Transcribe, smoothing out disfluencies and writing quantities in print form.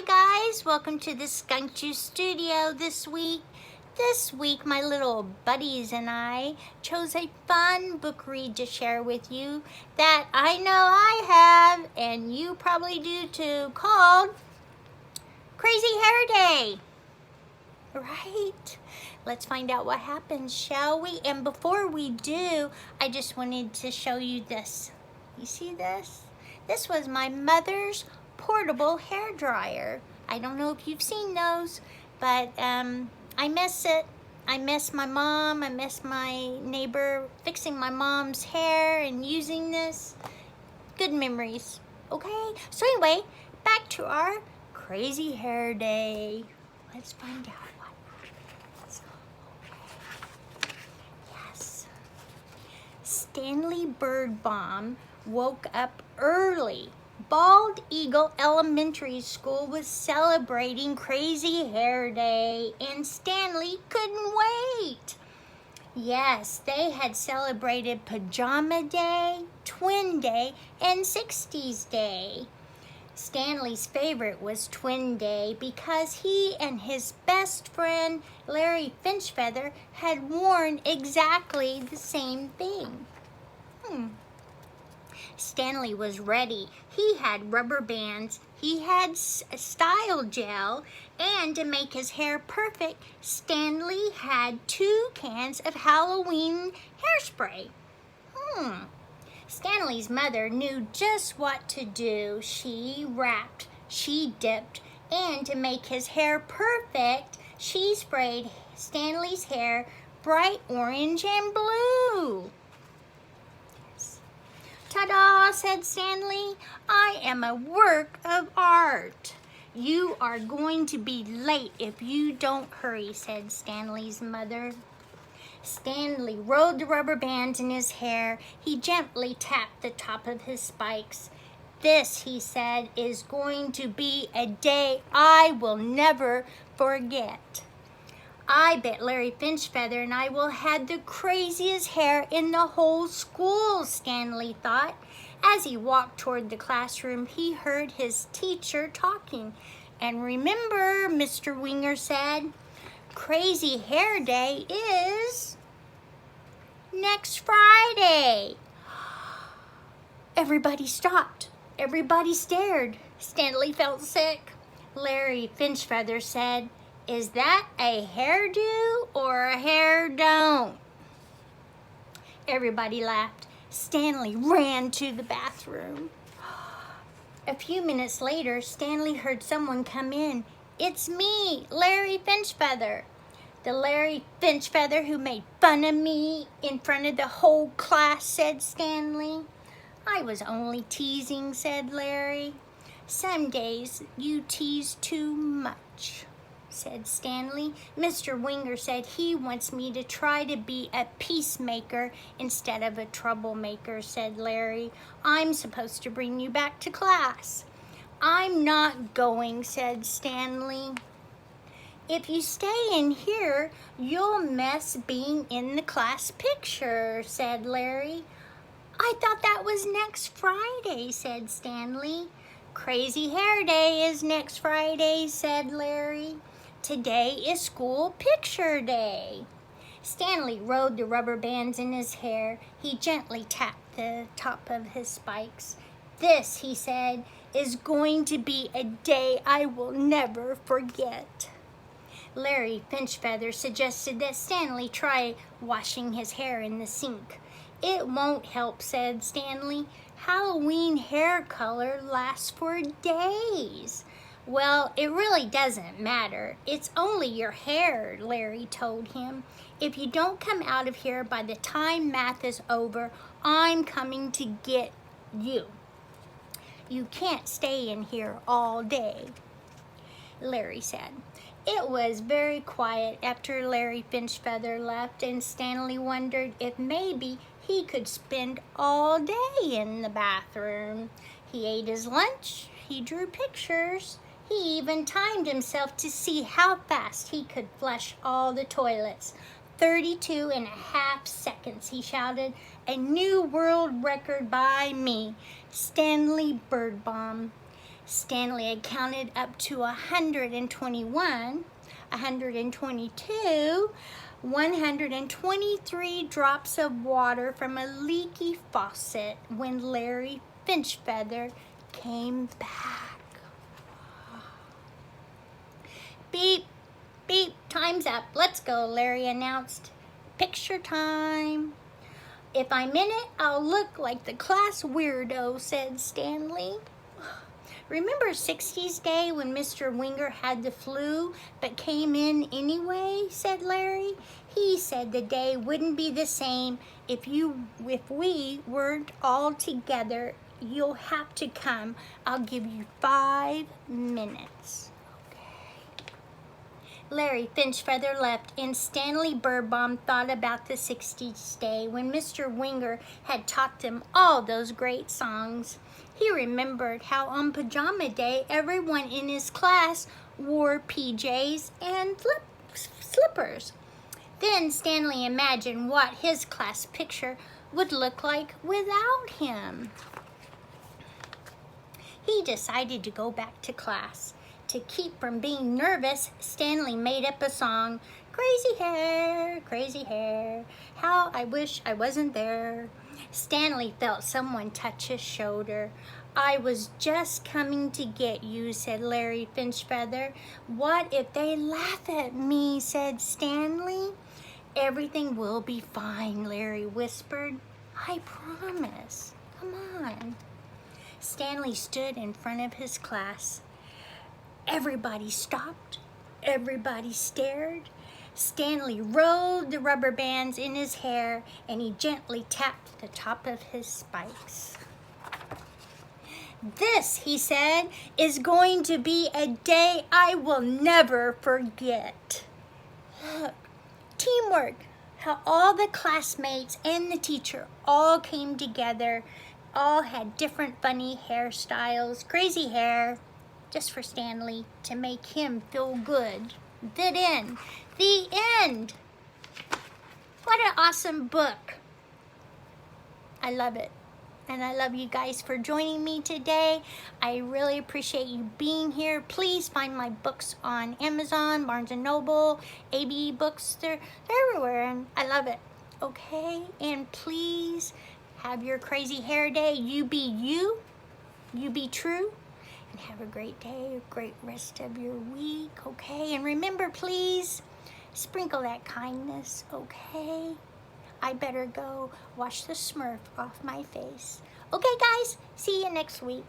Hi guys, welcome to the Skunk Juice Studio this week. This week my little buddies and I chose a fun book read to share with you that I know I have and you probably do too, called Crazy Hair Day. Right? Let's find out what happens, shall we? And before we do, I just wanted to show you this. You see this? This was my mother's portable hair dryer. I don't know if you've seen those, but I miss it. I miss my mom. I miss my neighbor fixing my mom's hair and using this. Good memories. Okay? So anyway, back to our Crazy Hair Day. Let's find out what happens. Yes. Stanley Birdbaum woke up early. Bald Eagle Elementary School was celebrating Crazy Hair Day, and Stanley couldn't wait. Yes, they had celebrated Pajama Day, Twin Day, and 60s Day. Stanley's favorite was Twin Day because he and his best friend, Larry Finchfeather, had worn exactly the same thing. Stanley was ready. He had rubber bands, he had style gel, and to make his hair perfect, Stanley had 2 cans of Halloween hairspray. Stanley's mother knew just what to do. She wrapped, she dipped, and to make his hair perfect, she sprayed Stanley's hair bright orange and blue. Ta-da, said Stanley. I am a work of art. You are going to be late if you don't hurry, said Stanley's mother. Stanley rolled the rubber bands in his hair. He gently tapped the top of his spikes. This, he said, is going to be a day I will never forget. I bet Larry Finchfeather and I will have the craziest hair in the whole school, Stanley thought. As he walked toward the classroom, he heard his teacher talking. And remember, Mr. Winger said, Crazy Hair Day is next Friday. Everybody stopped. Everybody stared. Stanley felt sick. Larry Finchfeather said, Is that a hairdo or a hair don't? Everybody laughed. Stanley ran to the bathroom. A few minutes later, Stanley heard someone come in. It's me, Larry Finchfeather. The Larry Finchfeather who made fun of me in front of the whole class, said Stanley. I was only teasing, said Larry. Some days you tease too much, said Stanley. Mr. Winger said he wants me to try to be a peacemaker instead of a troublemaker, said Larry. I'm supposed to bring you back to class. I'm not going, said Stanley. If you stay in here, you'll miss being in the class picture, said Larry. I thought that was next Friday, said Stanley. Crazy Hair Day is next Friday, said Larry. Today is school picture day. Stanley rolled the rubber bands in his hair. He gently tapped the top of his spikes. This, he said, is going to be a day I will never forget. Larry Finchfeather suggested that Stanley try washing his hair in the sink. It won't help, said Stanley. Halloween hair color lasts for days. Well, it really doesn't matter. It's only your hair, Larry told him. If you don't come out of here by the time math is over, I'm coming to get you. You can't stay in here all day, Larry said. It was very quiet after Larry Finchfeather left, and Stanley wondered if maybe he could spend all day in the bathroom. He ate his lunch, he drew pictures, he even timed himself to see how fast he could flush all the toilets. 32.5 seconds, he shouted. A new world record by me, Stanley Birdbaum. Stanley had counted up to 121, 122, 123 drops of water from a leaky faucet when Larry Finchfeather came back. Beep, beep, time's up. Let's go, Larry announced. Picture time. If I'm in it, I'll look like the class weirdo, said Stanley. Remember 60s Day when Mr. Winger had the flu but came in anyway, said Larry. He said the day wouldn't be the same if we weren't all together. You'll have to come. I'll give you 5 minutes. Larry Finchfeather left, and Stanley Birnbaum thought about the 60s Day when Mr. Winger had taught them all those great songs. He remembered how on Pajama Day everyone in his class wore PJs and slippers. Then Stanley imagined what his class picture would look like without him. He decided to go back to class. To keep from being nervous, Stanley made up a song. Crazy hair, how I wish I wasn't there. Stanley felt someone touch his shoulder. I was just coming to get you, said Larry Finchfeather. What if they laugh at me, said Stanley. Everything will be fine, Larry whispered. I promise. Come on. Stanley stood in front of his class. Everybody stopped. Everybody stared. Stanley rolled the rubber bands in his hair and he gently tapped the top of his spikes. This, he said, is going to be a day I will never forget. Look, teamwork, how all the classmates and the teacher all came together, all had different funny hairstyles, crazy hair, just for Stanley to make him feel good. The end. The end. What an awesome book. I love it. And I love you guys for joining me today. I really appreciate you being here. Please find my books on Amazon, Barnes & Noble, AB Books. They're everywhere and I love it. Okay? And please have your crazy hair day. You be you. You be true. And have a great day, a great rest of your week, okay? And remember, please, sprinkle that kindness, okay? I better go wash the Smurf off my face. Okay, guys, see you next week.